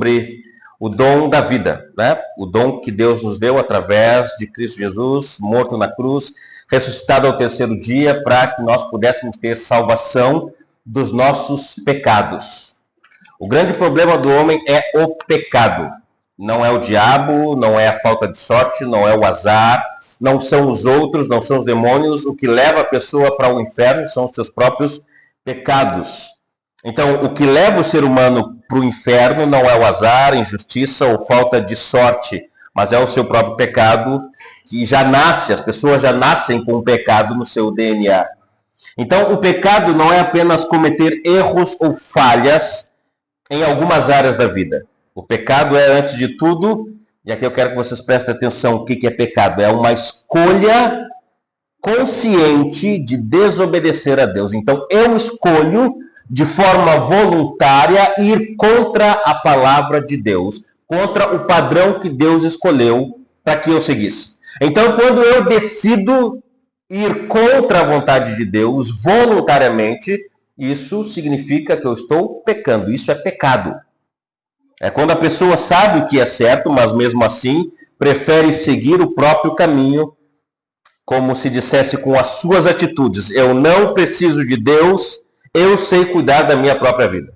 sobre o dom da vida, né? O dom que Deus nos deu através de Cristo Jesus, morto na cruz, ressuscitado ao terceiro dia, para que nós pudéssemos ter salvação dos nossos pecados. O grande problema do homem é o pecado. Não é o diabo, não é a falta de sorte, não é o azar, não são os outros, não são os demônios. O que leva a pessoa para o inferno são os seus próprios pecados. Então, o que leva o ser humano para o inferno não é o azar, injustiça ou falta de sorte, mas é o seu próprio pecado, que já nasce, as pessoas já nascem com o pecado no seu DNA. Então, o pecado não é apenas cometer erros ou falhas em algumas áreas da vida. O pecado é, antes de tudo, e aqui eu quero que vocês prestem atenção, o que é pecado? É uma escolha consciente de desobedecer a Deus. Então, eu escolho de forma voluntária ir contra a palavra de Deus, contra o padrão que Deus escolheu para que eu seguisse. Então, quando eu decido ir contra a vontade de Deus voluntariamente, isso significa que eu estou pecando. Isso é pecado. É quando a pessoa sabe o que é certo, mas mesmo assim prefere seguir o próprio caminho, como se dissesse com as suas atitudes: eu não preciso de Deus, eu sei cuidar da minha própria vida.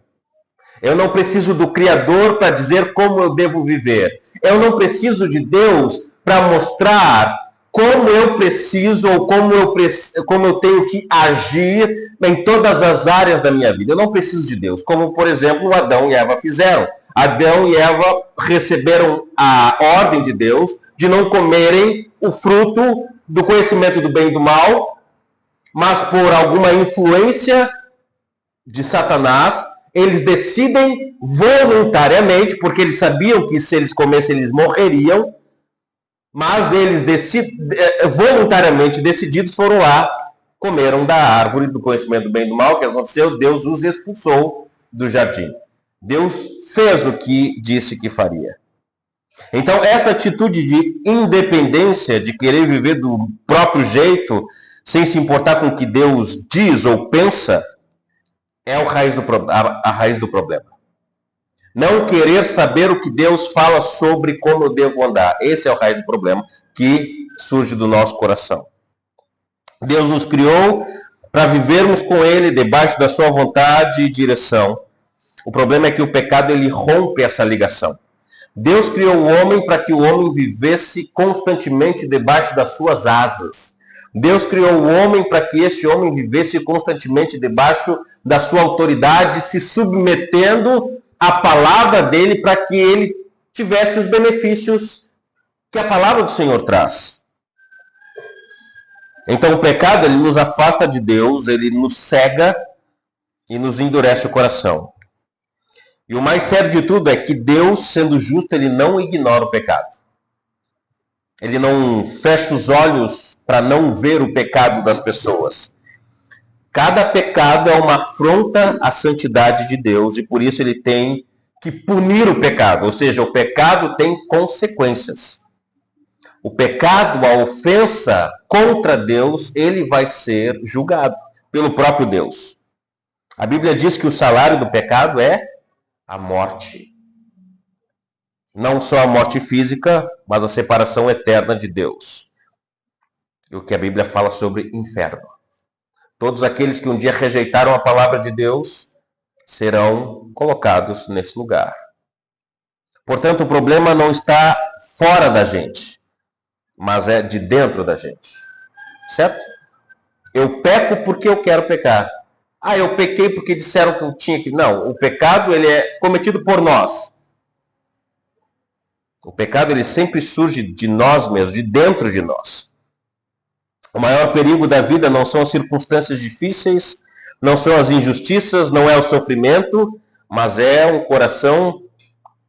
Eu não preciso do Criador para dizer como eu devo viver. Eu não preciso de Deus para mostrar como eu preciso ou como eu tenho que agir em todas as áreas da minha vida. Eu não preciso de Deus, como, por exemplo, Adão e Eva fizeram. Adão e Eva receberam a ordem de Deus de não comerem o fruto do conhecimento do bem e do mal, mas por alguma influência de Satanás, eles decidem voluntariamente, porque eles sabiam que se eles comessem eles morreriam, mas eles voluntariamente decididos foram lá, comeram da árvore do conhecimento do bem e do mal. O que aconteceu? Deus os expulsou do jardim. Deus fez o que disse que faria. Então, essa atitude de independência, de querer viver do próprio jeito, sem se importar com o que Deus diz ou pensa, é a raiz do problema. Não querer saber o que Deus fala sobre como eu devo andar. Esse é o raiz do problema que surge do nosso coração. Deus nos criou para vivermos com Ele debaixo da sua vontade e direção. O problema é que o pecado ele rompe essa ligação. Deus criou o homem para que o homem vivesse constantemente debaixo das suas asas. Deus criou o homem para que esse homem vivesse constantemente debaixo da sua autoridade, se submetendo à palavra dele para que ele tivesse os benefícios que a palavra do Senhor traz. Então o pecado ele nos afasta de Deus, ele nos cega e nos endurece o coração. E o mais sério de tudo é que Deus, sendo justo, ele não ignora o pecado. Ele não fecha os olhos para não ver o pecado das pessoas. Cada pecado é uma afronta à santidade de Deus e por isso ele tem que punir o pecado. Ou seja, o pecado tem consequências. O pecado, a ofensa contra Deus, ele vai ser julgado pelo próprio Deus. A Bíblia diz que o salário do pecado é a morte. Não só a morte física, mas a separação eterna de Deus. E o que a Bíblia fala sobre inferno. Todos aqueles que um dia rejeitaram a palavra de Deus serão colocados nesse lugar. Portanto, o problema não está fora da gente, mas é de dentro da gente. Certo? Eu peco porque eu quero pecar. Eu pequei porque disseram que eu tinha que... Não, o pecado ele é cometido por nós. O pecado ele sempre surge de nós mesmos, de dentro de nós. O maior perigo da vida não são as circunstâncias difíceis, não são as injustiças, não é o sofrimento, mas é um coração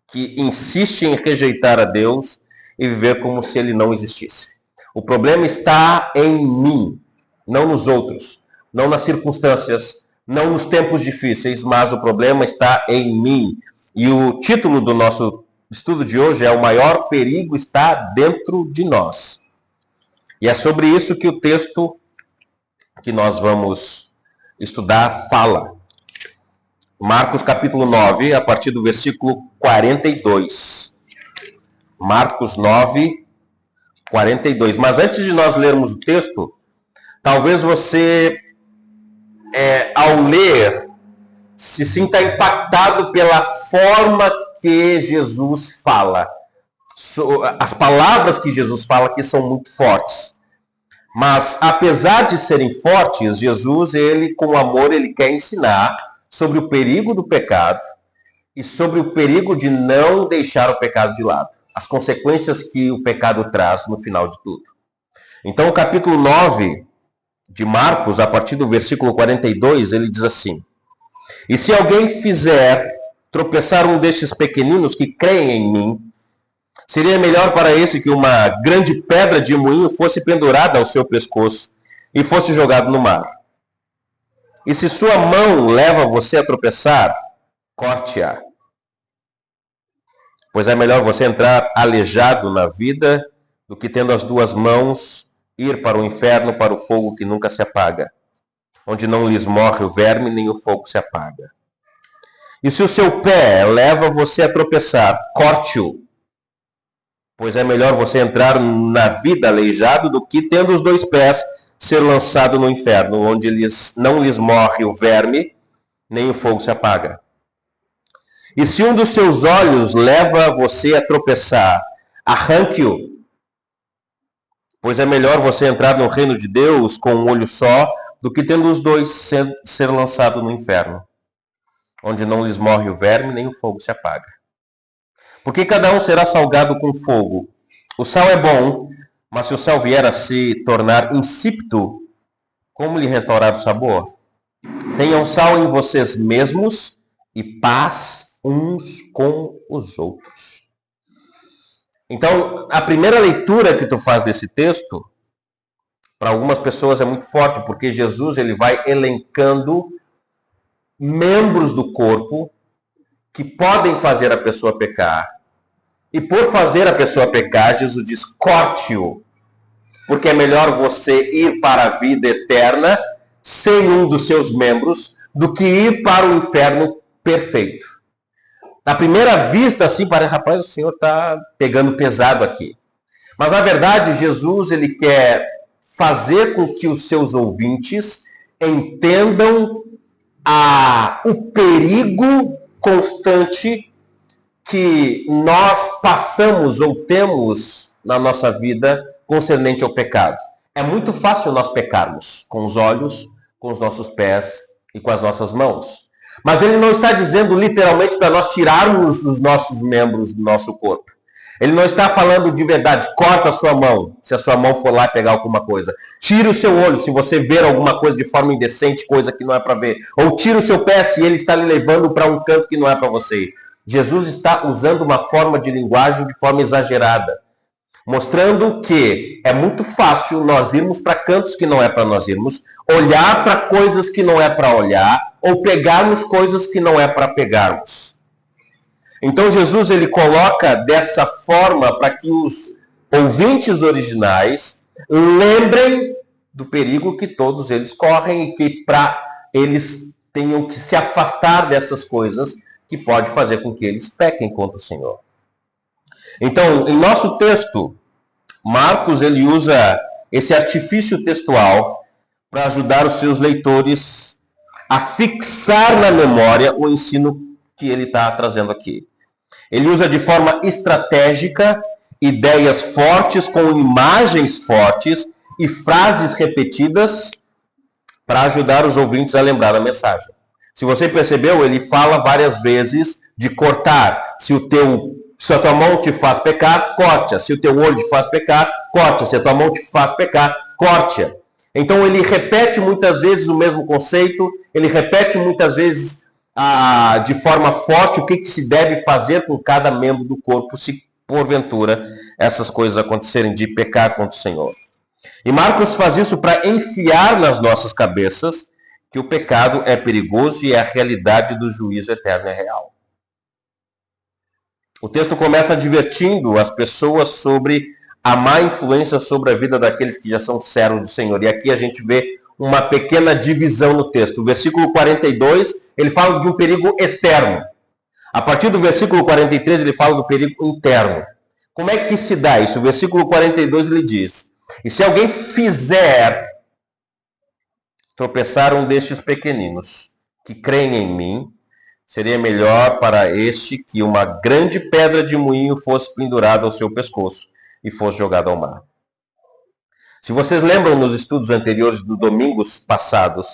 que insiste em rejeitar a Deus e viver como se ele não existisse. O problema está em mim, não nos outros, não nas circunstâncias, não nos tempos difíceis, mas o problema está em mim. E o título do nosso estudo de hoje é: o maior perigo está dentro de nós. E é sobre isso que o texto que nós vamos estudar fala. Marcos capítulo 9, a partir do versículo 42. Marcos 9, 42. Mas antes de nós lermos o texto, talvez você, ao ler, se sinta impactado pela forma que Jesus fala. As palavras que Jesus fala aqui são muito fortes. Mas, apesar de serem fortes, Jesus, ele, com amor, ele quer ensinar sobre o perigo do pecado e sobre o perigo de não deixar o pecado de lado. As consequências que o pecado traz no final de tudo. Então, o capítulo 9 de Marcos, a partir do versículo 42, ele diz assim: E se alguém fizer tropeçar um destes pequeninos que creem em mim, seria melhor para esse que uma grande pedra de moinho fosse pendurada ao seu pescoço e fosse jogado no mar. E se sua mão leva você a tropeçar, corte-a. Pois é melhor você entrar aleijado na vida do que tendo as duas mãos ir para o inferno, para o fogo que nunca se apaga, onde não lhes morre o verme nem o fogo se apaga. E se o seu pé leva você a tropeçar, corte-o. Pois é melhor você entrar na vida aleijado do que, tendo os dois pés, ser lançado no inferno, onde não lhes morre o verme, nem o fogo se apaga. E se um dos seus olhos leva você a tropeçar, arranque-o. Pois é melhor você entrar no reino de Deus com um olho só, do que tendo os dois ser lançado no inferno, onde não lhes morre o verme, nem o fogo se apaga. Porque cada um será salgado com fogo. O sal é bom, mas se o sal vier a se tornar insípido, como lhe restaurar o sabor? Tenham sal em vocês mesmos e paz uns com os outros. Então, a primeira leitura que tu faz desse texto, para algumas pessoas é muito forte, porque Jesus ele vai elencando membros do corpo que podem fazer a pessoa pecar. E por fazer a pessoa pecar, Jesus diz, corte-o. Porque é melhor você ir para a vida eterna sem um dos seus membros do que ir para o inferno perfeito. Na primeira vista, assim, parece, rapaz, o Senhor está pegando pesado aqui. Mas, na verdade, Jesus ele quer fazer com que os seus ouvintes entendam o perigo constante que nós passamos ou temos na nossa vida concernente ao pecado. É muito fácil nós pecarmos com os olhos, com os nossos pés e com as nossas mãos. Mas ele não está dizendo literalmente para nós tirarmos os nossos membros do nosso corpo. Ele não está falando de verdade, corta a sua mão, se a sua mão for lá pegar alguma coisa. Tire o seu olho, se você ver alguma coisa de forma indecente, coisa que não é para ver. Ou tire o seu pé, se ele está lhe levando para um canto que não é para você ir. Jesus está usando uma forma de linguagem de forma exagerada, mostrando que é muito fácil nós irmos para cantos que não é para nós irmos, olhar para coisas que não é para olhar, ou pegarmos coisas que não é para pegarmos. Então Jesus ele coloca dessa forma para que os ouvintes originais lembrem do perigo que todos eles correm e que para eles tenham que se afastar dessas coisas que pode fazer com que eles pequem contra o Senhor. Então, em nosso texto, Marcos ele usa esse artifício textual para ajudar os seus leitores a fixar na memória o ensino que ele está trazendo aqui. Ele usa de forma estratégica ideias fortes com imagens fortes e frases repetidas para ajudar os ouvintes a lembrar a mensagem. Se você percebeu, ele fala várias vezes de cortar. Se a tua mão te faz pecar, corte-a. Se o teu olho te faz pecar, corte-a. Se a tua mão te faz pecar, corte-a. Então ele repete muitas vezes o mesmo conceito, ele repete muitas vezes de forma forte o que se deve fazer com cada membro do corpo, se porventura essas coisas acontecerem de pecar contra o Senhor. E Marcos faz isso para enfiar nas nossas cabeças que o pecado é perigoso e a realidade do juízo eterno é real. O texto começa advertindo as pessoas sobre a má influência sobre a vida daqueles que já são servos do Senhor. E aqui a gente vê uma pequena divisão no texto. O versículo 42, ele fala de um perigo externo. A partir do versículo 43, ele fala do perigo interno. Como é que se dá isso? O versículo 42, ele diz: e se alguém fizer tropeçar um destes pequeninos, que creem em mim, seria melhor para este que uma grande pedra de moinho fosse pendurada ao seu pescoço e fosse jogada ao mar. Se vocês lembram nos estudos anteriores dos domingos passados,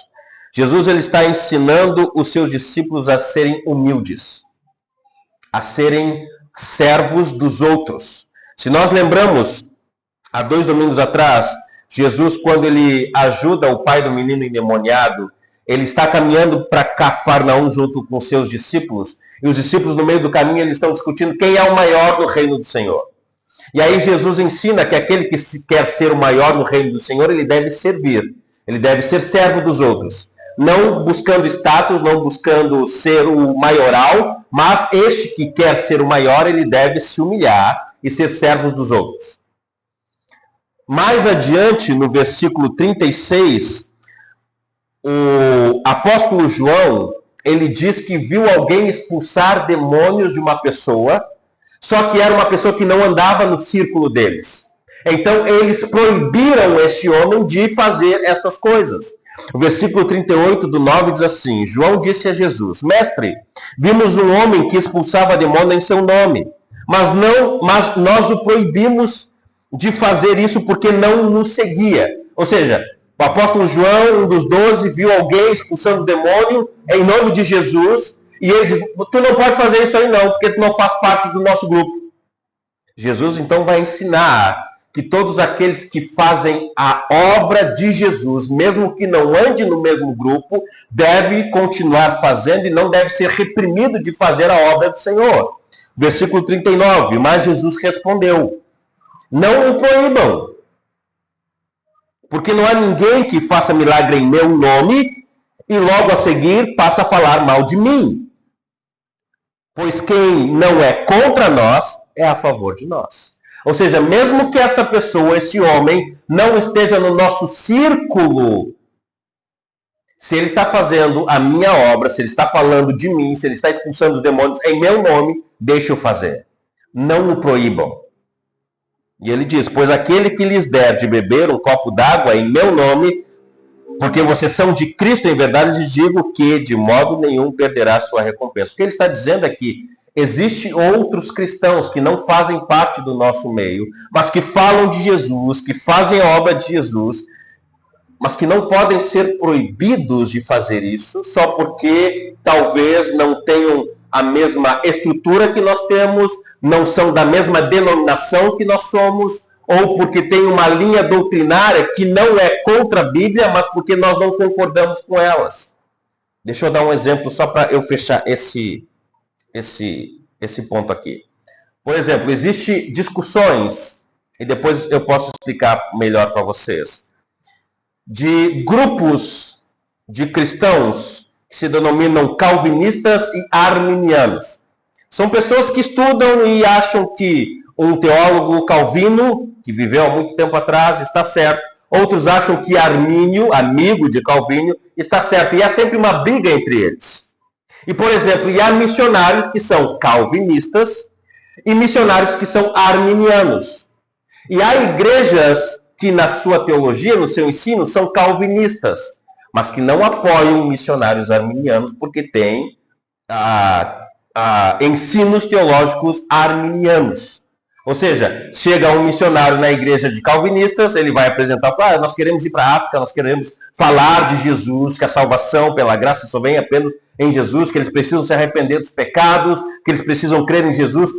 Jesus ele está ensinando os seus discípulos a serem humildes, a serem servos dos outros. Se nós lembramos, há 2 domingos atrás, Jesus, quando ele ajuda o pai do menino endemoniado, ele está caminhando para Cafarnaum junto com seus discípulos, e os discípulos no meio do caminho eles estão discutindo quem é o maior no reino do Senhor. E aí Jesus ensina que aquele que quer ser o maior no reino do Senhor, ele deve servir, ele deve ser servo dos outros. Não buscando status, não buscando ser o maioral, mas este que quer ser o maior, ele deve se humilhar e ser servo dos outros. Mais adiante, no versículo 36, o apóstolo João, ele diz que viu alguém expulsar demônios de uma pessoa, só que era uma pessoa que não andava no círculo deles. Então, eles proibiram este homem de fazer estas coisas. O versículo 38 do 9 diz assim: João disse a Jesus: Mestre, vimos um homem que expulsava demônio em seu nome, mas nós o proibimos de fazer isso porque não nos seguia. Ou seja, o apóstolo João, um dos 12, viu alguém expulsando demônio em nome de Jesus, e ele diz: tu não pode fazer isso aí não, porque tu não faz parte do nosso grupo. Jesus então vai ensinar que todos aqueles que fazem a obra de Jesus, mesmo que não ande no mesmo grupo, deve continuar fazendo e não deve ser reprimido de fazer a obra do Senhor. Versículo 39, mas Jesus respondeu: não o proíbam, porque não há ninguém que faça milagre em meu nome e logo a seguir passa a falar mal de mim. Pois quem não é contra nós é a favor de nós. Ou seja, mesmo que essa pessoa, esse homem, não esteja no nosso círculo, se ele está fazendo a minha obra, se ele está falando de mim, se ele está expulsando os demônios em meu nome, deixa eu fazer. Não o proíbam. E ele diz: pois aquele que lhes der de beber um copo d'água em meu nome, porque vocês são de Cristo, em verdade lhes digo que de modo nenhum perderá sua recompensa. O que ele está dizendo é que existem outros cristãos que não fazem parte do nosso meio, mas que falam de Jesus, que fazem a obra de Jesus, mas que não podem ser proibidos de fazer isso só porque talvez não tenham a mesma estrutura que nós temos, não são da mesma denominação que nós somos, ou porque tem uma linha doutrinária que não é contra a Bíblia, mas porque nós não concordamos com elas. Deixa eu dar um exemplo só para eu fechar esse ponto aqui. Por exemplo, existem discussões, e depois eu posso explicar melhor para vocês, de grupos de cristãos que se denominam calvinistas e arminianos. São pessoas que estudam e acham que um teólogo Calvino, que viveu há muito tempo atrás, está certo. Outros acham que Armínio, amigo de Calvino, está certo. E há sempre uma briga entre eles. E, por exemplo, há missionários que são calvinistas e missionários que são arminianos. E há igrejas que, na sua teologia, no seu ensino, são calvinistas, mas que não apoiam missionários arminianos porque têm ensinos teológicos arminianos. Ou seja, chega um missionário na igreja de calvinistas, ele vai apresentar: nós queremos ir para a África, nós queremos falar de Jesus, que a salvação pela graça só vem apenas em Jesus, que eles precisam se arrepender dos pecados, que eles precisam crer em Jesus.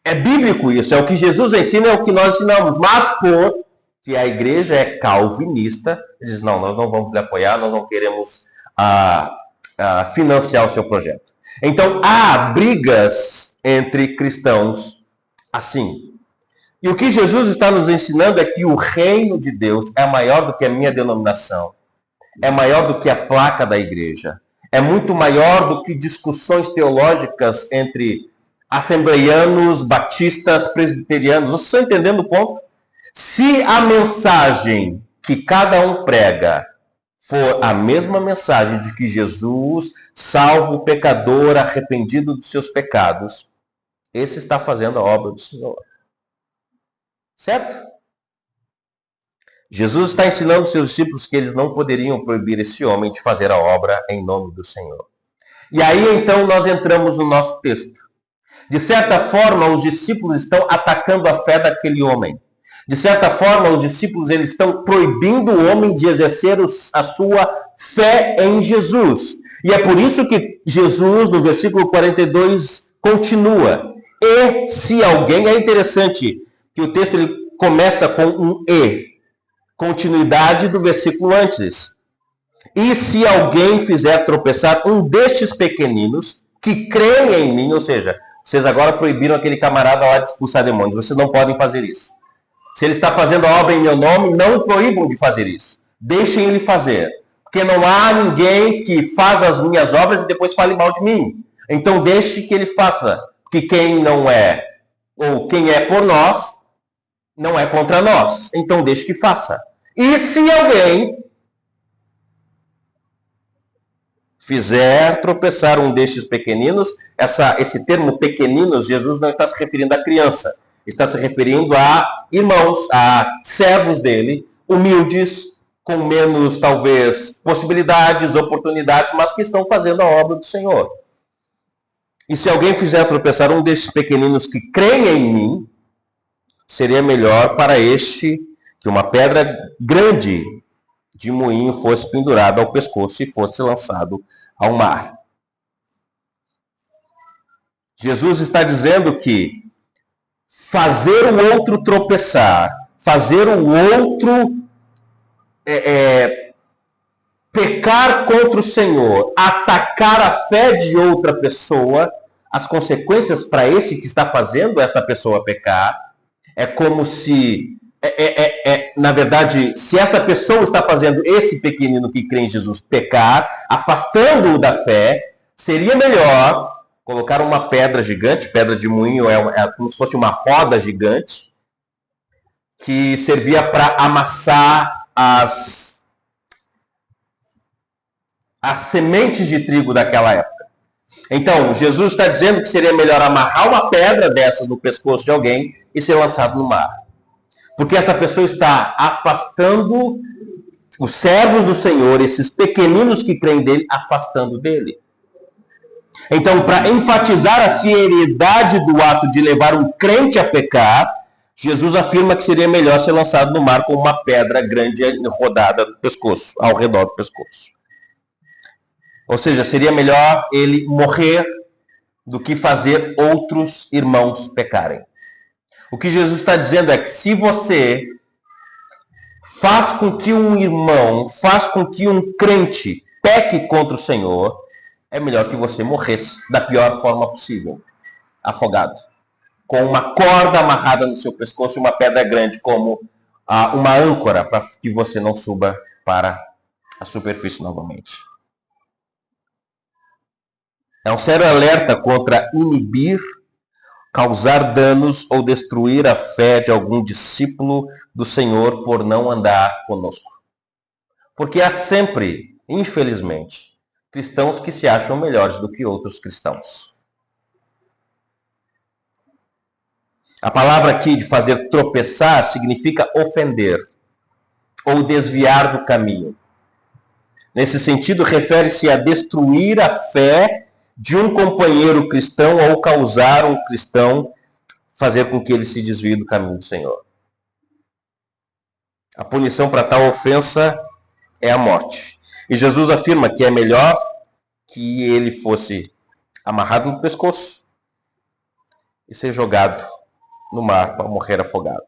É bíblico isso, é o que Jesus ensina, é o que nós ensinamos. Mas porque a igreja é calvinista, ele diz: não, nós não vamos lhe apoiar, nós não queremos financiar o seu projeto. Então, há brigas entre cristãos assim. E o que Jesus está nos ensinando é que o reino de Deus é maior do que a minha denominação, é maior do que a placa da igreja, é muito maior do que discussões teológicas entre assembleianos, batistas, presbiterianos. Vocês estão entendendo o ponto? Se a mensagem que cada um prega for a mesma mensagem de que Jesus salvo o pecador arrependido dos seus pecados, esse está fazendo a obra do Senhor. Certo? Jesus está ensinando aos seus discípulos que eles não poderiam proibir esse homem de fazer a obra em nome do Senhor. E aí, então, nós entramos no nosso texto. De certa forma, os discípulos estão atacando a fé daquele homem. De certa forma, os discípulos eles estão proibindo o homem de exercer a sua fé em Jesus. E é por isso que Jesus, no versículo 42, continua. E se alguém... É interessante que o texto ele começa com um e. Continuidade do versículo antes. E se alguém fizer tropeçar um destes pequeninos que creem em mim, ou seja, vocês agora proibiram aquele camarada lá de expulsar demônios, vocês não podem fazer isso. Se ele está fazendo a obra em meu nome, não o proíbam de fazer isso. Deixem ele fazer. Porque não há ninguém que faz as minhas obras e depois fale mal de mim. Então deixe que ele faça. Porque quem não é, ou quem é por nós, não é contra nós. Então deixe que faça. E se alguém fizer tropeçar um destes pequeninos, esse termo pequeninos, Jesus não está se referindo à criança. Está se referindo a irmãos, a servos dele, humildes, com menos, talvez, possibilidades, oportunidades, mas que estão fazendo a obra do Senhor. E se alguém fizer tropeçar um destes pequeninos que creem em mim, seria melhor para este que uma pedra grande de moinho fosse pendurada ao pescoço e fosse lançado ao mar. Jesus está dizendo que fazer o outro tropeçar, fazer o outro pecar contra o Senhor, atacar a fé de outra pessoa, as consequências para esse que está fazendo esta pessoa pecar, é como se, na verdade, se essa pessoa está fazendo esse pequenino que crê em Jesus pecar, afastando-o da fé, seria melhor colocar uma pedra gigante, pedra de moinho é como se fosse uma roda gigante, que servia para amassar as sementes de trigo daquela época. Então, Jesus está dizendo que seria melhor amarrar uma pedra dessas no pescoço de alguém e ser lançado no mar. Porque essa pessoa está afastando os servos do Senhor, esses pequeninos que creem dele, afastando dele. Então, para enfatizar a seriedade do ato de levar um crente a pecar, Jesus afirma que seria melhor ser lançado no mar com uma pedra grande rodada no pescoço, ao redor do pescoço. Ou seja, seria melhor ele morrer do que fazer outros irmãos pecarem. O que Jesus está dizendo é que se você faz com que um irmão, faz com que um crente peque contra o Senhor, é melhor que você morresse da pior forma possível, afogado, com uma corda amarrada no seu pescoço e uma pedra grande como uma âncora para que você não suba para a superfície novamente. É um sério alerta contra inibir, causar danos ou destruir a fé de algum discípulo do Senhor por não andar conosco. Porque há sempre, infelizmente, cristãos que se acham melhores do que outros cristãos. A palavra aqui de fazer tropeçar significa ofender ou desviar do caminho. Nesse sentido, refere-se a destruir a fé de um companheiro cristão ou causar um cristão fazer com que ele se desvie do caminho do Senhor. A punição para tal ofensa é a morte. E Jesus afirma que é melhor que ele fosse amarrado no pescoço e ser jogado no mar para morrer afogado.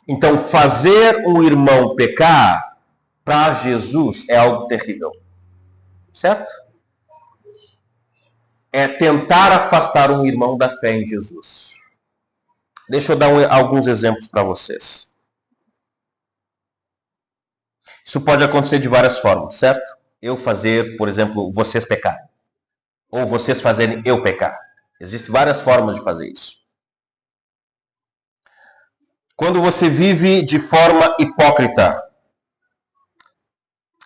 Então, fazer um irmão pecar para Jesus é algo terrível. Certo? É tentar afastar um irmão da fé em Jesus. Deixa eu dar alguns exemplos para vocês. Isso pode acontecer de várias formas, certo? Eu fazer, por exemplo, vocês pecarem. Ou vocês fazerem eu pecar. Existem várias formas de fazer isso. Quando você vive de forma hipócrita,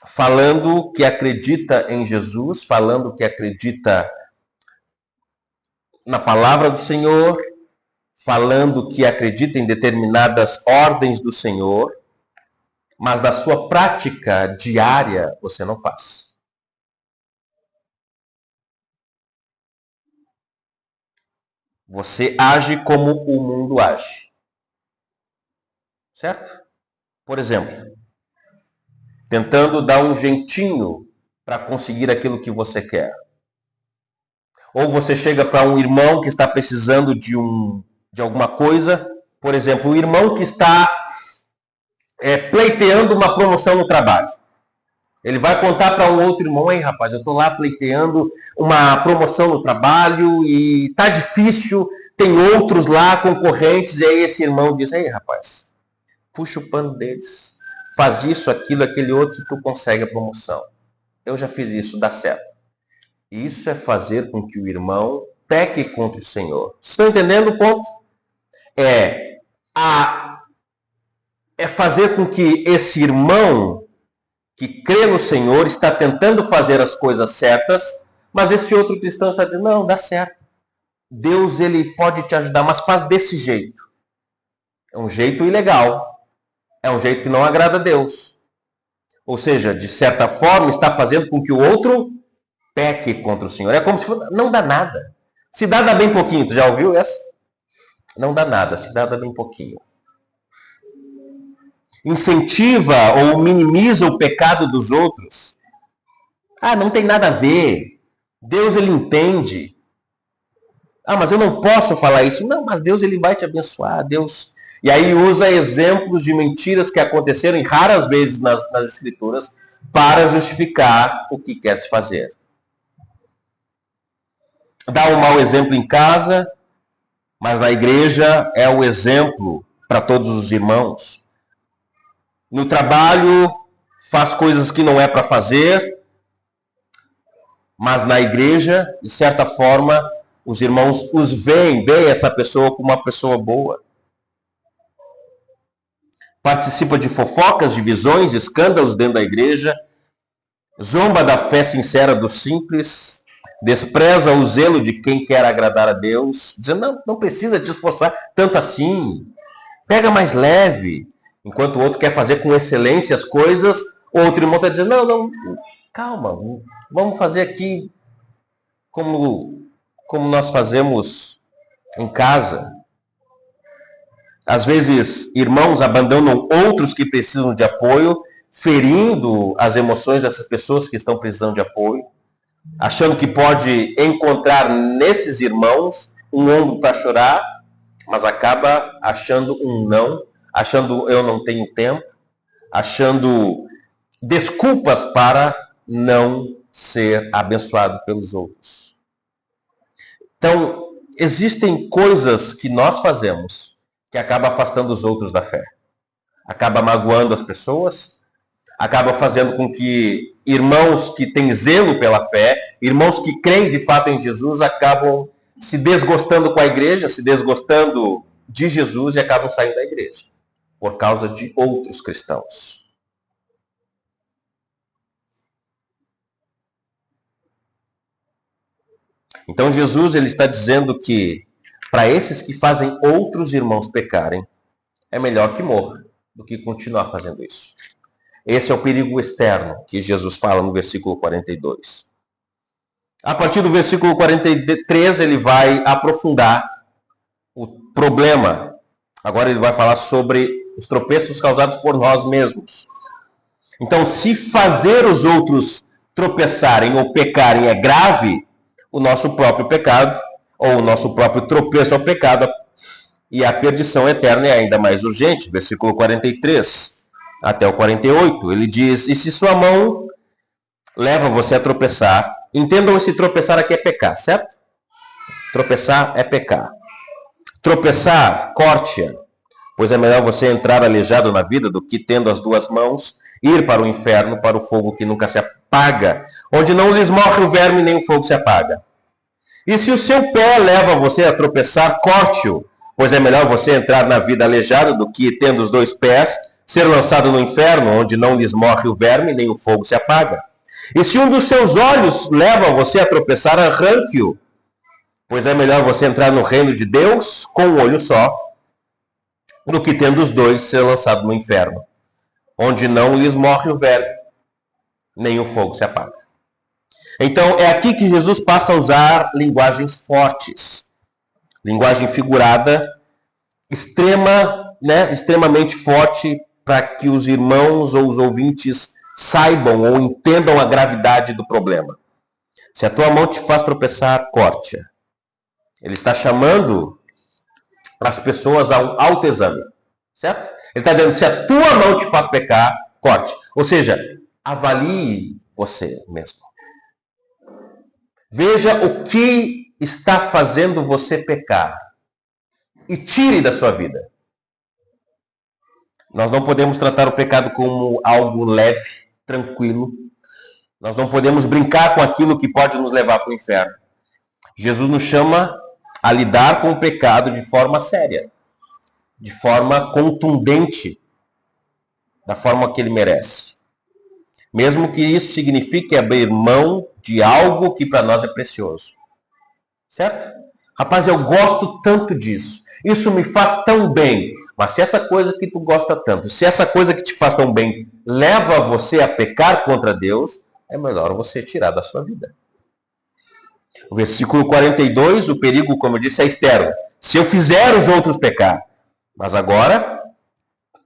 falando que acredita em Jesus, falando que acredita na palavra do Senhor, falando que acredita em determinadas ordens do Senhor, mas da sua prática diária você não faz. Você age como o mundo age. Certo? Por exemplo, tentando dar um jeitinho para conseguir aquilo que você quer. Ou você chega para um irmão que está precisando de alguma coisa, por exemplo, o irmão que está pleiteando uma promoção no trabalho. Ele vai contar para um outro irmão: ei, rapaz, eu estou lá pleiteando uma promoção no trabalho e tá difícil, tem outros lá, concorrentes, e aí esse irmão diz: ei, rapaz, puxa o pano deles, faz isso, aquilo, aquele outro, e tu consegue a promoção. Eu já fiz isso, dá certo. Isso é fazer com que o irmão peque contra o Senhor. Estão entendendo o ponto? É fazer com que esse irmão que crê no Senhor está tentando fazer as coisas certas, mas esse outro cristão está dizendo: não, dá certo. Deus, ele pode te ajudar, mas faz desse jeito. É um jeito ilegal. É um jeito que não agrada a Deus. Ou seja, de certa forma, está fazendo com que o outro peque contra o Senhor. É como se fosse: não dá nada. Se dá bem pouquinho. Tu já ouviu essa? Não dá nada, se dá bem pouquinho. Incentiva ou minimiza o pecado dos outros. Ah, não tem nada a ver. Deus, ele entende. Ah, mas eu não posso falar isso. Não, mas Deus, ele vai te abençoar. Deus. E aí usa exemplos de mentiras que aconteceram em raras vezes nas Escrituras para justificar o que quer se fazer. Dá um mau exemplo em casa, mas na igreja é o exemplo para todos os irmãos. No trabalho, faz coisas que não é para fazer, mas na igreja, de certa forma, os irmãos veem essa pessoa como uma pessoa boa. Participa de fofocas, divisões, escândalos dentro da igreja, zomba da fé sincera dos simples, despreza o zelo de quem quer agradar a Deus, dizendo: não precisa te esforçar tanto assim, pega mais leve. Enquanto o outro quer fazer com excelência as coisas, o outro irmão está dizendo: não, calma, vamos fazer aqui como nós fazemos em casa. Às vezes, irmãos abandonam outros que precisam de apoio, ferindo as emoções dessas pessoas que estão precisando de apoio, achando que pode encontrar nesses irmãos um ombro para chorar, mas acaba achando um não, achando eu não tenho tempo, achando desculpas para não ser abençoado pelos outros. Então, existem coisas que nós fazemos que acaba afastando os outros da fé. Acaba magoando as pessoas, acaba fazendo com que irmãos que têm zelo pela fé, irmãos que creem de fato em Jesus, acabam se desgostando com a igreja, se desgostando de Jesus e acabam saindo da igreja, por causa de outros cristãos. Então Jesus, ele está dizendo que para esses que fazem outros irmãos pecarem, é melhor que morra do que continuar fazendo isso. Esse é o perigo externo que Jesus fala no versículo 42. A partir do versículo 43, ele vai aprofundar o problema. Agora ele vai falar sobre os tropeços causados por nós mesmos. Então, se fazer os outros tropeçarem ou pecarem é grave, o nosso próprio pecado, ou o nosso próprio tropeço ao pecado, e a perdição eterna é ainda mais urgente. Versículo 43 até o 48, ele diz: e se sua mão leva você a tropeçar, entendam, esse tropeçar aqui é pecar, certo? Tropeçar é pecar. Tropeçar, corte-a, pois é melhor você entrar aleijado na vida do que, tendo as duas mãos, ir para o inferno, para o fogo que nunca se apaga, onde não lhes morre o verme nem o fogo se apaga. E se o seu pé leva você a tropeçar, corte-o, pois é melhor você entrar na vida aleijado do que, tendo os dois pés, ser lançado no inferno, onde não lhes morre o verme, nem o fogo se apaga. E se um dos seus olhos leva você a tropeçar, arranque-o, pois é melhor você entrar no reino de Deus com um olho só, do que tendo os dois ser lançado no inferno, onde não lhes morre o verme, nem o fogo se apaga. Então, é aqui que Jesus passa a usar linguagens fortes, linguagem figurada, extremamente forte, para que os irmãos ou os ouvintes saibam ou entendam a gravidade do problema. Se a tua mão te faz tropeçar, corte-a. Ele está chamando para as pessoas a um autoexame, certo? Ele está dizendo, se a tua mão te faz pecar, corte. Ou seja, avalie você mesmo. Veja o que está fazendo você pecar e tire da sua vida. Nós não podemos tratar o pecado como algo leve, tranquilo. Nós não podemos brincar com aquilo que pode nos levar para o inferno. Jesus nos chama a lidar com o pecado de forma séria, de forma contundente, da forma que ele merece. Mesmo que isso signifique abrir mão de algo que para nós é precioso. Certo? Rapaz, eu gosto tanto disso. Isso me faz tão bem. Mas se essa coisa que tu gosta tanto, se essa coisa que te faz tão bem leva você a pecar contra Deus, é melhor você tirar da sua vida. O versículo 42, o perigo, como eu disse, é externo. Se eu fizer os outros pecar, mas agora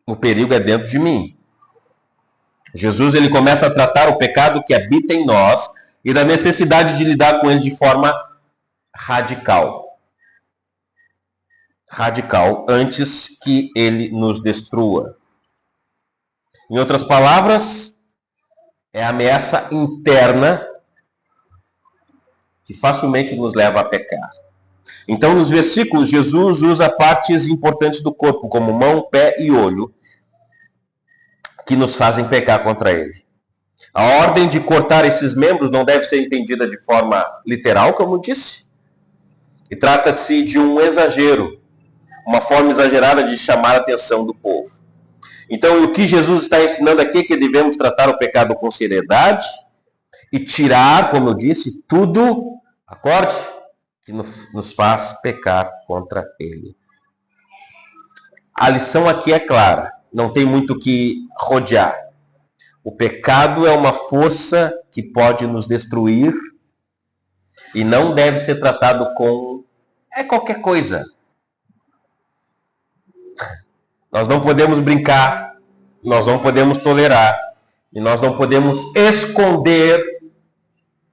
o perigo é dentro de mim. Jesus ele começa a tratar o pecado que habita em nós e da necessidade de lidar com ele de forma radical. Radical, antes que ele nos destrua. Em outras palavras, é a ameaça interna que facilmente nos leva a pecar. Então, nos versículos, Jesus usa partes importantes do corpo, como mão, pé e olho, que nos fazem pecar contra ele. A ordem de cortar esses membros não deve ser entendida de forma literal, como disse. E trata-se de um exagero, uma forma exagerada de chamar a atenção do povo. Então, o que Jesus está ensinando aqui é que devemos tratar o pecado com seriedade e tirar, como eu disse, tudo, acorde, que nos faz pecar contra ele. A lição aqui é clara, não tem muito o que rodear. O pecado é uma força que pode nos destruir e não deve ser tratado com qualquer coisa. Nós não podemos brincar, nós não podemos tolerar e nós não podemos esconder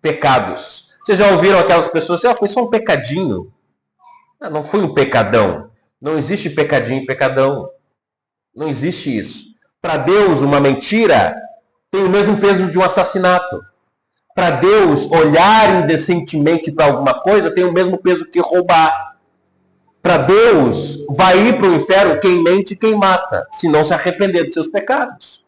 pecados. Vocês já ouviram aquelas pessoas dizer, foi só um pecadinho. Não foi um pecadão. Não existe pecadinho e pecadão. Não existe isso. Para Deus, uma mentira tem o mesmo peso de um assassinato. Para Deus, olhar indecentemente para alguma coisa tem o mesmo peso que roubar. Para Deus, vai ir para o inferno quem mente e quem mata, se não se arrepender dos seus pecados.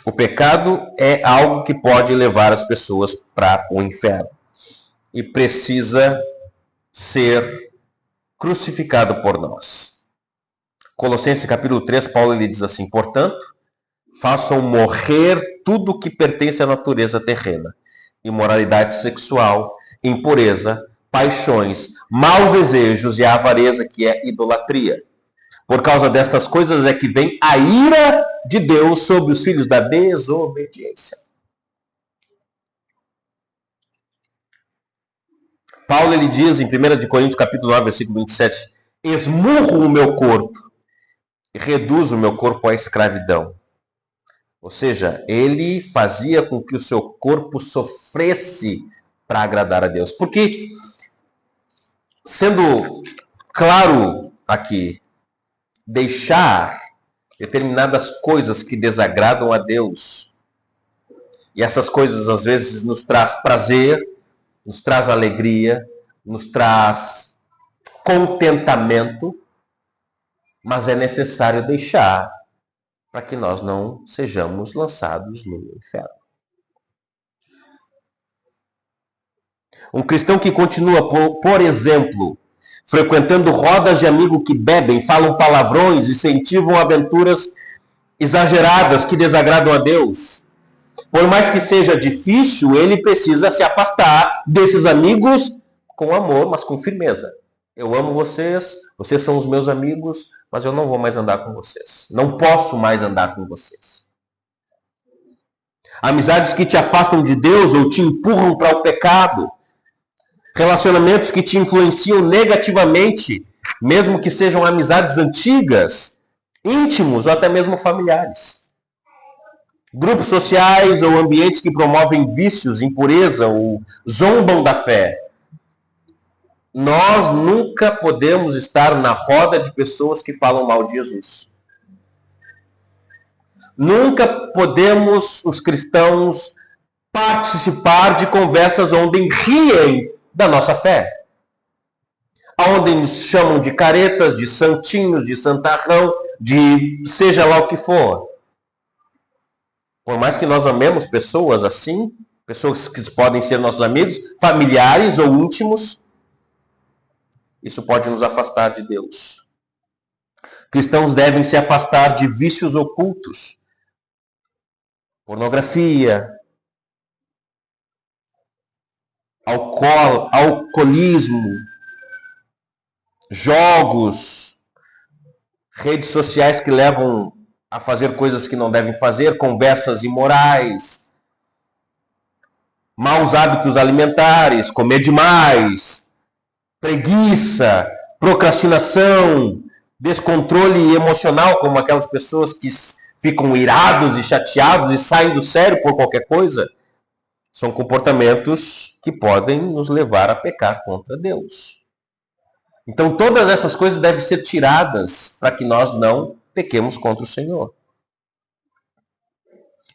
O pecado é algo que pode levar as pessoas para o inferno. E precisa ser crucificado por nós. Colossenses capítulo 3, Paulo ele diz assim, portanto, façam morrer tudo que pertence à natureza terrena. Imoralidade sexual, impureza, paixões, maus desejos e a avareza que é idolatria. Por causa destas coisas é que vem a ira de Deus sobre os filhos da desobediência. Paulo ele diz em 1 Coríntios capítulo 9, versículo 27, esmurro o meu corpo e reduzo o meu corpo à escravidão. Ou seja, ele fazia com que o seu corpo sofresse para agradar a Deus. Porque, sendo claro aqui, deixar determinadas coisas que desagradam a Deus, e essas coisas às vezes nos traz prazer, nos traz alegria, nos traz contentamento, mas é necessário deixar para que nós não sejamos lançados no inferno. Um cristão que continua, por exemplo, frequentando rodas de amigos que bebem, falam palavrões, incentivam aventuras exageradas que desagradam a Deus. Por mais que seja difícil, ele precisa se afastar desses amigos com amor, mas com firmeza. Eu amo vocês, vocês são os meus amigos, mas eu não vou mais andar com vocês. Não posso mais andar com vocês. Amizades que te afastam de Deus ou te empurram para o pecado. Relacionamentos que te influenciam negativamente, mesmo que sejam amizades antigas, íntimos ou até mesmo familiares. Grupos sociais ou ambientes que promovem vícios, impureza ou zombam da fé. Nós nunca podemos estar na roda de pessoas que falam mal de Jesus. Nunca podemos, os cristãos, participar de conversas onde riem da nossa fé. Onde nos chamam de caretas, de santinhos, de santarrão, de seja lá o que for. Por mais que nós amemos pessoas assim, pessoas que podem ser nossos amigos, familiares ou íntimos, isso pode nos afastar de Deus. Cristãos devem se afastar de vícios ocultos. Pornografia, alcoolismo, jogos, redes sociais que levam a fazer coisas que não devem fazer, conversas imorais, maus hábitos alimentares, comer demais, preguiça, procrastinação, descontrole emocional, como aquelas pessoas que ficam irados e chateados e saem do sério por qualquer coisa, são comportamentos que podem nos levar a pecar contra Deus. Então todas essas coisas devem ser tiradas para que nós não pequemos contra o Senhor.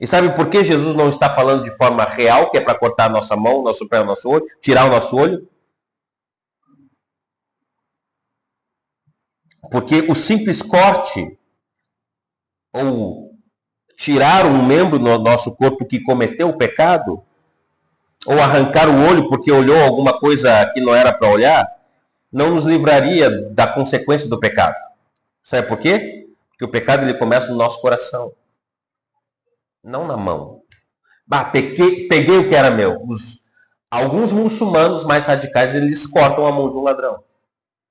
E sabe por que Jesus não está falando de forma real, que é para cortar a nossa mão, nosso pé, o nosso olho, tirar o nosso olho? Porque o simples corte ou tirar um membro do nosso corpo que cometeu o pecado, ou arrancar o olho porque olhou alguma coisa que não era para olhar, não nos livraria da consequência do pecado. Sabe por quê? Porque o pecado ele começa no nosso coração, não na mão. Peguei o que era meu. Alguns muçulmanos mais radicais, eles cortam a mão de um ladrão.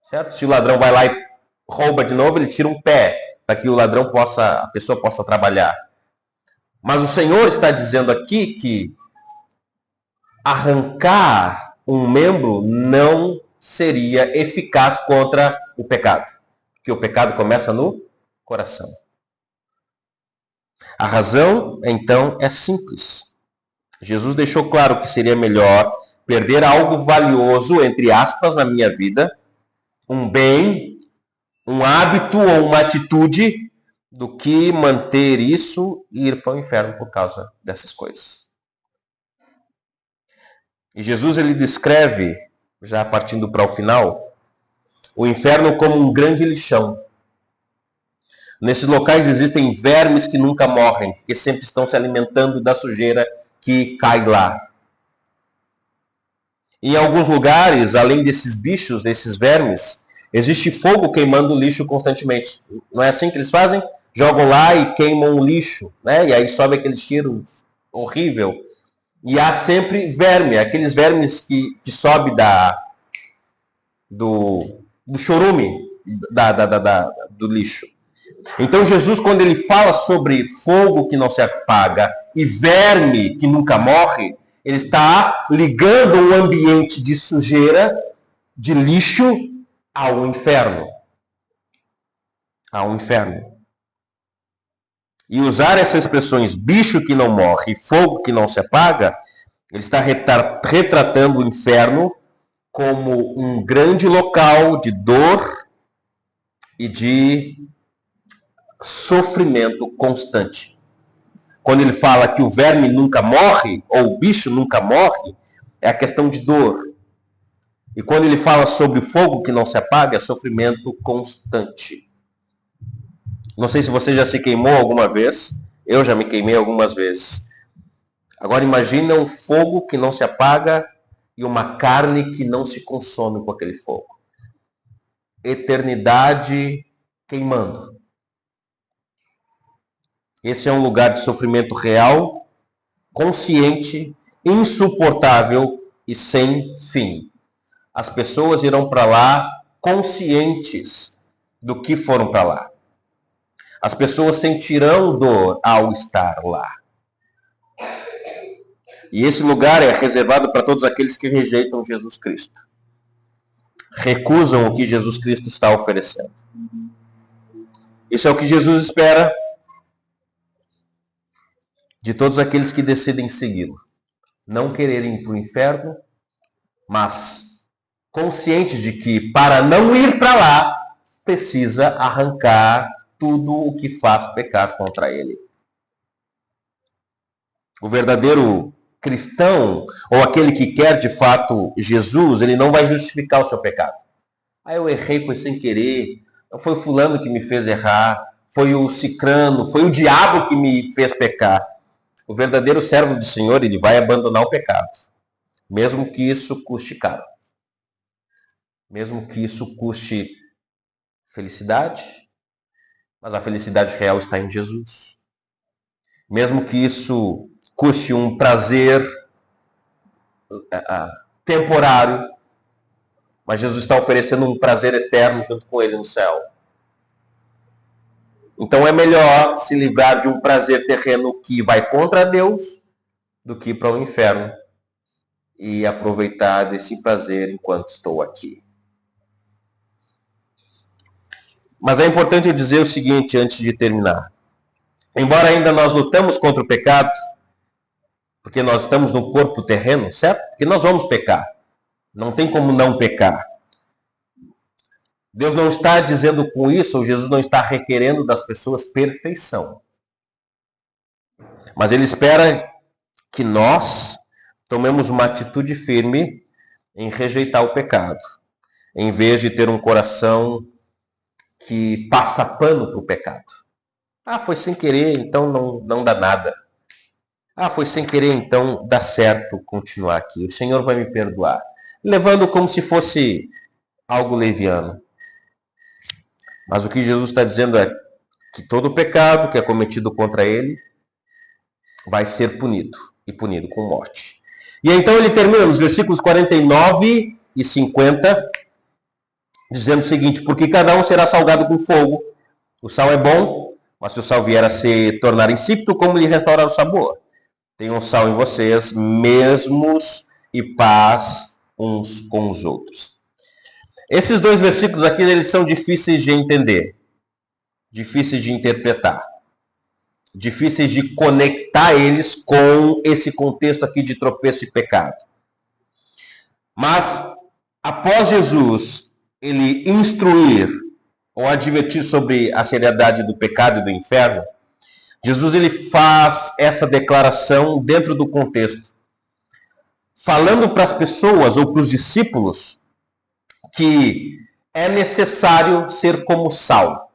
Certo? Se o ladrão vai lá e rouba de novo, ele tira um pé, para que a pessoa possa trabalhar. Mas o Senhor está dizendo aqui que arrancar um membro não seria eficaz contra o pecado. Porque o pecado começa no coração. A razão, então, é simples. Jesus deixou claro que seria melhor perder algo valioso, entre aspas, na minha vida, um bem, um hábito ou uma atitude, do que manter isso e ir para o inferno por causa dessas coisas. E Jesus ele descreve, já partindo para o final, o inferno como um grande lixão. Nesses locais existem vermes que nunca morrem, que sempre estão se alimentando da sujeira que cai lá. Em alguns lugares, além desses bichos, desses vermes, existe fogo queimando o lixo constantemente. Não é assim que eles fazem? Jogam lá e queimam o lixo, né? E aí sobe aquele cheiro horrível. E há sempre verme, aqueles vermes que sobe do chorume do lixo. Então Jesus, quando ele fala sobre fogo que não se apaga e verme que nunca morre, ele está ligando um ambiente de sujeira, de lixo, ao inferno. Ao inferno. E usar essas expressões bicho que não morre e fogo que não se apaga, ele está retratando o inferno como um grande local de dor e de sofrimento constante. Quando ele fala que o verme nunca morre, ou o bicho nunca morre, é a questão de dor. E quando ele fala sobre o fogo que não se apaga, é sofrimento constante. Não sei se você já se queimou alguma vez, eu já me queimei algumas vezes. Agora imagina um fogo que não se apaga e uma carne que não se consome com aquele fogo. eternidade queimando. Esse é um lugar de sofrimento real, consciente, insuportável e sem fim. As pessoas irão para lá conscientes do que foram para lá. As pessoas sentirão dor ao estar lá. E esse lugar é reservado para todos aqueles que rejeitam Jesus Cristo. Recusam o que Jesus Cristo está oferecendo. Isso é o que Jesus espera de todos aqueles que decidem segui-lo. Não quererem ir para o inferno, mas conscientes de que para não ir para lá, precisa arrancar tudo o que faz pecar contra ele. O verdadeiro cristão, ou aquele que quer de fato Jesus, ele não vai justificar o seu pecado. Eu errei, foi sem querer, não foi o fulano que me fez errar, foi o cicrano, foi o diabo que me fez pecar. O verdadeiro servo do Senhor, ele vai abandonar o pecado, mesmo que isso custe caro. Mesmo que isso custe felicidade, mas a felicidade real está em Jesus. Mesmo que isso custe um prazer temporário, mas Jesus está oferecendo um prazer eterno junto com ele no céu. Então é melhor se livrar de um prazer terreno que vai contra Deus do que ir para o inferno e aproveitar desse prazer enquanto estou aqui. Mas é importante eu dizer o seguinte antes de terminar. Embora ainda nós lutamos contra o pecado, porque nós estamos no corpo terreno, certo? Porque nós vamos pecar. Não tem como não pecar. Deus não está dizendo com isso, ou Jesus não está requerendo das pessoas perfeição. Mas Ele espera que nós tomemos uma atitude firme em rejeitar o pecado, em vez de ter um coração que passa pano para o pecado. Foi sem querer, então não dá nada. Foi sem querer, então dá certo continuar aqui. O Senhor vai me perdoar. Levando como se fosse algo leviano. Mas o que Jesus está dizendo é que todo pecado que é cometido contra ele vai ser punido. E punido com morte. E então ele termina nos versículos 49 e 50, dizendo o seguinte: porque cada um será salgado com fogo. O sal é bom, mas se o sal vier a se tornar insípido, como lhe restaurar o sabor? Tenham sal em vocês mesmos e paz uns com os outros. Esses dois versículos aqui, eles são difíceis de entender, difíceis de interpretar, difíceis de conectar eles com esse contexto aqui de tropeço e pecado. Mas, após Jesus, ele instruir ou advertir sobre a seriedade do pecado e do inferno, Jesus ele faz essa declaração dentro do contexto, falando para as pessoas ou para os discípulos que é necessário ser como sal.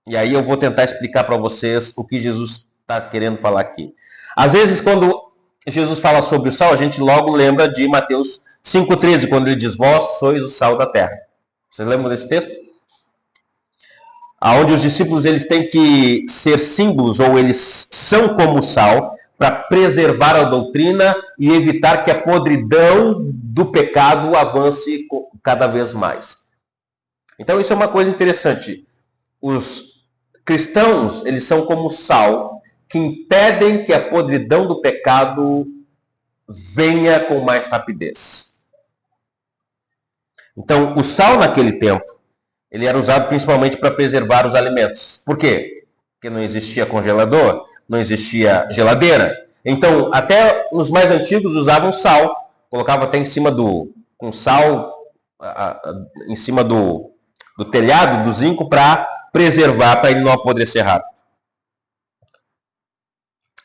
E aí eu vou tentar explicar para vocês o que Jesus está querendo falar aqui. Às vezes, quando Jesus fala sobre o sal, a gente logo lembra de Mateus 5,13, quando ele diz: vós sois o sal da terra. Vocês lembram desse texto? Onde os discípulos eles têm que ser símbolos, ou eles são como sal, para preservar a doutrina e evitar que a podridão do pecado avance cada vez mais. Então isso é uma coisa interessante. Os cristãos, eles são como sal, que impedem que a podridão do pecado venha com mais rapidez. Então, o sal naquele tempo, ele era usado principalmente para preservar os alimentos. Por quê? Porque não existia congelador, não existia geladeira. Então, até os mais antigos usavam sal, colocavam até em cima com sal, em cima do telhado, do zinco, para preservar, para ele não apodrecer rápido.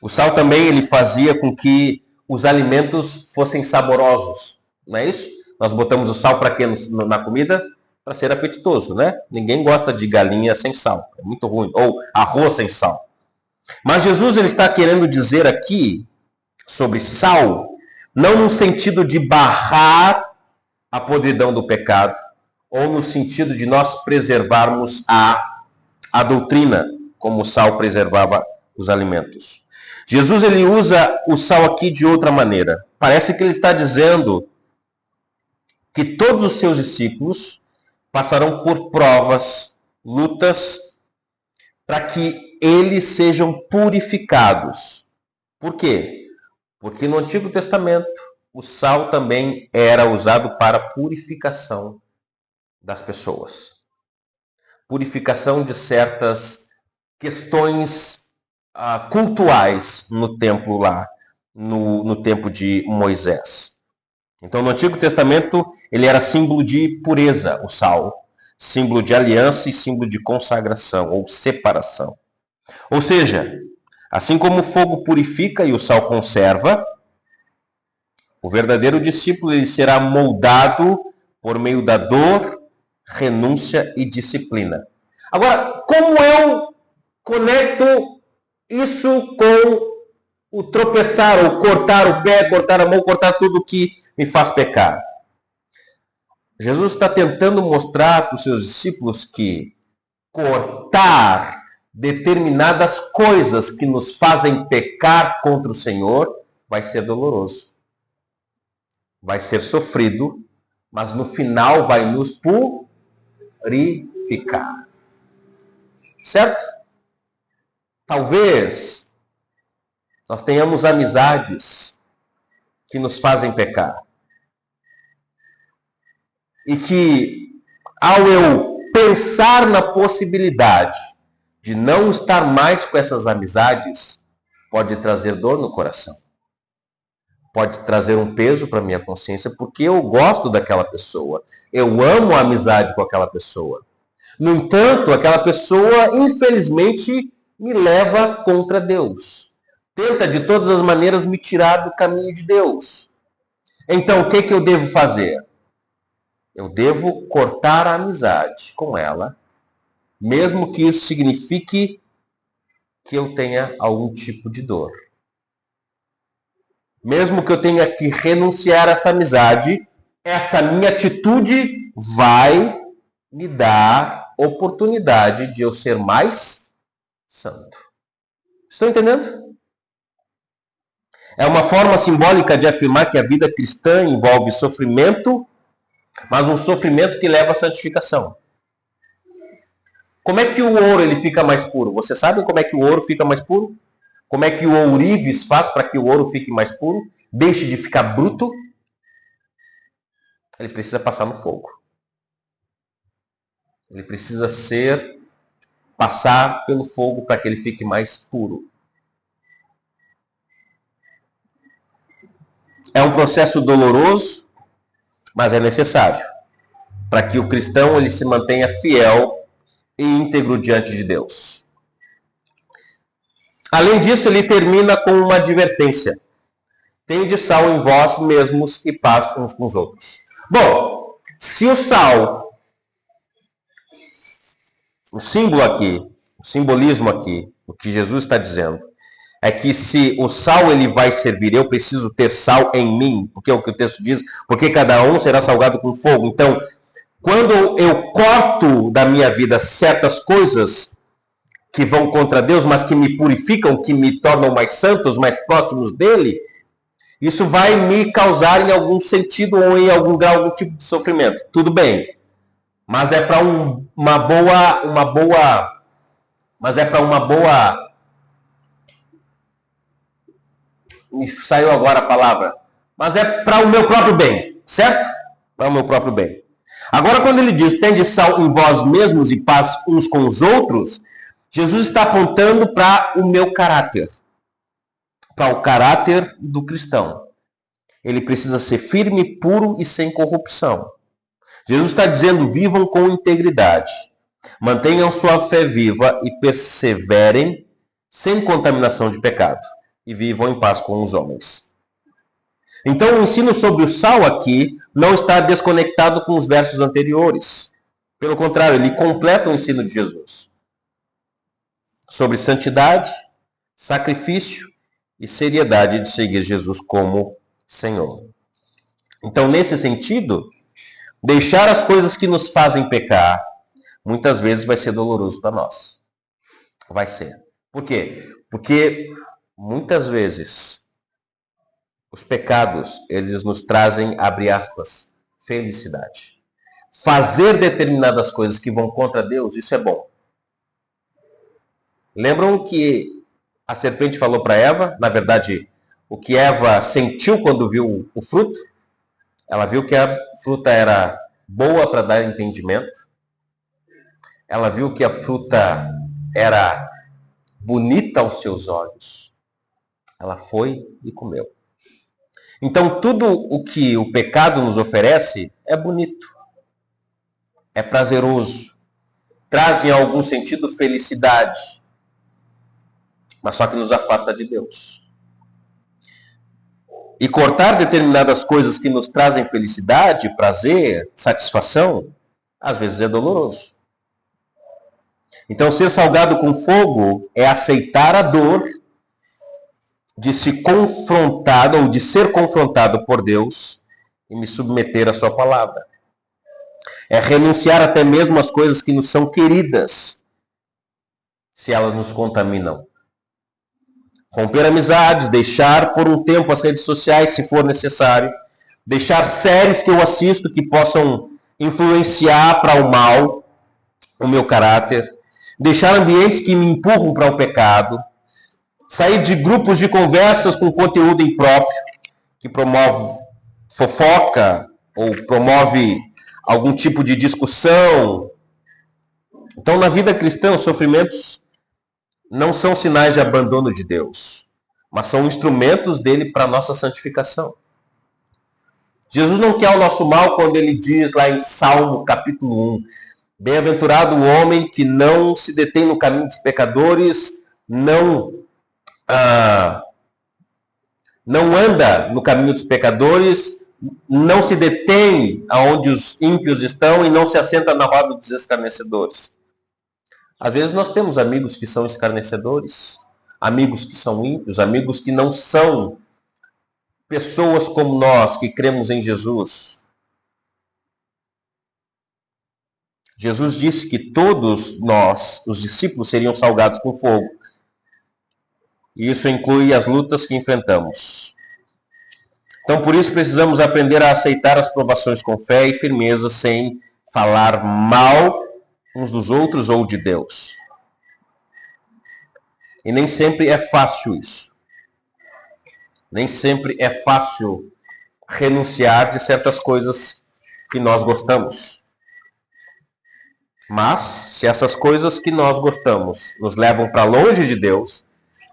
O sal também ele fazia com que os alimentos fossem saborosos, não é isso? Nós botamos o sal para quê na comida? Para ser apetitoso, né? Ninguém gosta de galinha sem sal, é muito ruim. Ou arroz sem sal. Mas Jesus ele está querendo dizer aqui sobre sal, não no sentido de barrar a podridão do pecado, ou no sentido de nós preservarmos a doutrina, como o sal preservava os alimentos. Jesus ele usa o sal aqui de outra maneira. Parece que ele está dizendo que todos os seus discípulos passarão por provas, lutas, para que eles sejam purificados. Por quê? Porque no Antigo Testamento o sal também era usado para purificação das pessoas. Purificação de certas questões cultuais no templo lá, no tempo de Moisés. Então, no Antigo Testamento, ele era símbolo de pureza, o sal. Símbolo de aliança e símbolo de consagração ou separação. Ou seja, assim como o fogo purifica e o sal conserva, o verdadeiro discípulo ele será moldado por meio da dor, renúncia e disciplina. Agora, como eu conecto isso com o tropeçar, ou cortar o pé, cortar a mão, cortar tudo que me faz pecar? Jesus está tentando mostrar para os seus discípulos que cortar determinadas coisas que nos fazem pecar contra o Senhor vai ser doloroso. Vai ser sofrido, mas no final vai nos purificar. Certo? Talvez nós tenhamos amizades que nos fazem pecar. E que, ao eu pensar na possibilidade de não estar mais com essas amizades, pode trazer dor no coração. Pode trazer um peso para a minha consciência, porque eu gosto daquela pessoa. Eu amo a amizade com aquela pessoa. No entanto, aquela pessoa, infelizmente, me leva contra Deus. Tenta, de todas as maneiras, me tirar do caminho de Deus. Então, o que eu devo fazer? Eu devo cortar a amizade com ela, mesmo que isso signifique que eu tenha algum tipo de dor. Mesmo que eu tenha que renunciar a essa amizade, essa minha atitude vai me dar oportunidade de eu ser mais santo. Estão entendendo? É uma forma simbólica de afirmar que a vida cristã envolve sofrimento, mas um sofrimento que leva à santificação. Como é que o ouro ele fica mais puro? Você sabe como é que o ouro fica mais puro? Como é que o ourives faz para que o ouro fique mais puro? Deixe de ficar bruto? Ele precisa passar no fogo. Ele precisa passar pelo fogo para que ele fique mais puro. É um processo doloroso, mas é necessário para que o cristão ele se mantenha fiel e íntegro diante de Deus. Além disso, ele termina com uma advertência. Tende sal em vós mesmos e paz uns com os outros. Bom, se o sal, o símbolo aqui, o simbolismo aqui, o que Jesus está dizendo, é que se o sal ele vai servir, eu preciso ter sal em mim, porque é o que o texto diz, porque cada um será salgado com fogo. Então, quando eu corto da minha vida certas coisas que vão contra Deus, mas que me purificam, que me tornam mais santos, mais próximos dele, isso vai me causar em algum sentido ou em algum grau algum tipo de sofrimento. Tudo bem. Mas é para uma boa me saiu agora a palavra, mas é para o meu próprio bem, certo? Para o meu próprio bem. Agora, quando ele diz, tende sal em vós mesmos e paz uns com os outros, Jesus está apontando para o meu caráter, para o caráter do cristão. Ele precisa ser firme, puro e sem corrupção. Jesus está dizendo, vivam com integridade, mantenham sua fé viva e perseverem sem contaminação de pecado. E vivam em paz com os homens. Então, o ensino sobre o sal aqui não está desconectado com os versos anteriores. Pelo contrário, ele completa o ensino de Jesus. Sobre santidade, sacrifício e seriedade de seguir Jesus como Senhor. Então, nesse sentido, deixar as coisas que nos fazem pecar, muitas vezes vai ser doloroso para nós. Vai ser. Por quê? Porque muitas vezes os pecados, eles nos trazem, abre aspas, felicidade. Fazer determinadas coisas que vão contra Deus, isso é bom. Lembram que a serpente falou para Eva? Na verdade, o que Eva sentiu quando viu o fruto? Ela viu que a fruta era boa para dar entendimento. Ela viu que a fruta era bonita aos seus olhos. Ela foi e comeu. Então, tudo o que o pecado nos oferece é bonito, é prazeroso, traz em algum sentido felicidade, mas só que nos afasta de Deus. E cortar determinadas coisas que nos trazem felicidade, prazer, satisfação, às vezes é doloroso. Então, ser salgado com fogo é aceitar a dor de se confrontar ou de ser confrontado por Deus e me submeter à sua palavra. É renunciar até mesmo às coisas que nos são queridas, se elas nos contaminam. Romper amizades, deixar por um tempo as redes sociais, se for necessário, deixar séries que eu assisto que possam influenciar para o mal o meu caráter, deixar ambientes que me empurram para o pecado, sair de grupos de conversas com conteúdo impróprio, que promove fofoca ou promove algum tipo de discussão. Então, na vida cristã, os sofrimentos não são sinais de abandono de Deus, mas são instrumentos dele para a nossa santificação. Jesus não quer o nosso mal quando ele diz lá em Salmo capítulo 1, bem-aventurado o homem que não se detém no caminho dos pecadores, não anda no caminho dos pecadores, não se detém aonde os ímpios estão e não se assenta na roda dos escarnecedores. Às vezes nós temos amigos que são escarnecedores, amigos que são ímpios, amigos que não são pessoas como nós que cremos em Jesus. Jesus disse que todos nós, os discípulos, seriam salgados com fogo. E isso inclui as lutas que enfrentamos. Então, por isso, precisamos aprender a aceitar as provações com fé e firmeza, sem falar mal uns dos outros ou de Deus. E nem sempre é fácil isso. Nem sempre é fácil renunciar de certas coisas que nós gostamos. Mas, se essas coisas que nós gostamos nos levam para longe de Deus,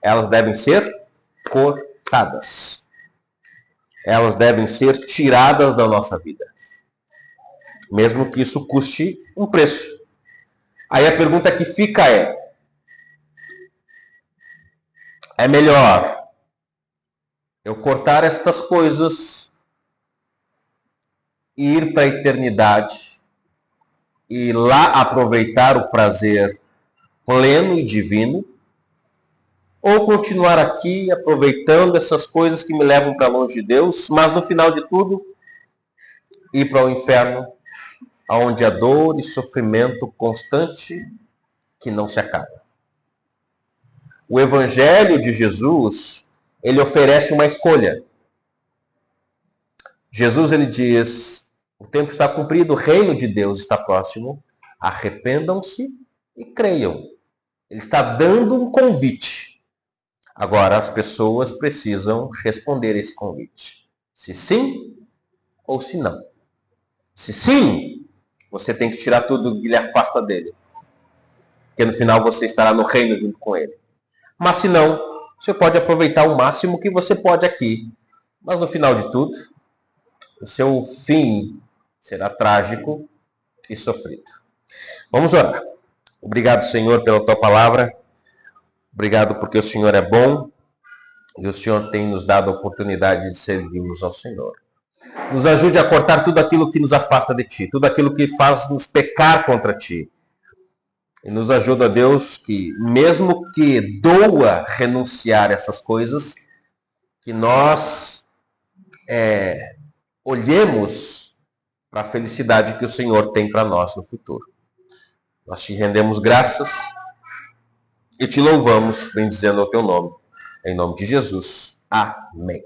elas devem ser cortadas. Elas devem ser tiradas da nossa vida. Mesmo que isso custe um preço. Aí a pergunta que fica é melhor eu cortar estas coisas e ir para a eternidade e lá aproveitar o prazer pleno e divino, ou continuar aqui aproveitando essas coisas que me levam para longe de Deus, mas no final de tudo, ir para o inferno, onde há dor e sofrimento constante que não se acaba. O Evangelho de Jesus, ele oferece uma escolha. Jesus, ele diz, o tempo está cumprido, o reino de Deus está próximo, arrependam-se e creiam. Ele está dando um convite. Agora, as pessoas precisam responder esse convite. Se sim ou se não. Se sim, você tem que tirar tudo que lhe afasta dele. Porque no final você estará no reino junto com ele. Mas se não, você pode aproveitar o máximo que você pode aqui. Mas no final de tudo, o seu fim será trágico e sofrido. Vamos orar. Obrigado, Senhor, pela tua palavra. Obrigado porque o Senhor é bom e o Senhor tem nos dado a oportunidade de servirmos ao Senhor. Nos ajude a cortar tudo aquilo que nos afasta de Ti, tudo aquilo que faz nos pecar contra Ti. E nos ajuda, Deus, que mesmo que doa renunciar a essas coisas, que nós olhemos para a felicidade que o Senhor tem para nós no futuro. Nós te rendemos graças e te louvamos, bendizendo o teu nome. Em nome de Jesus. Amém.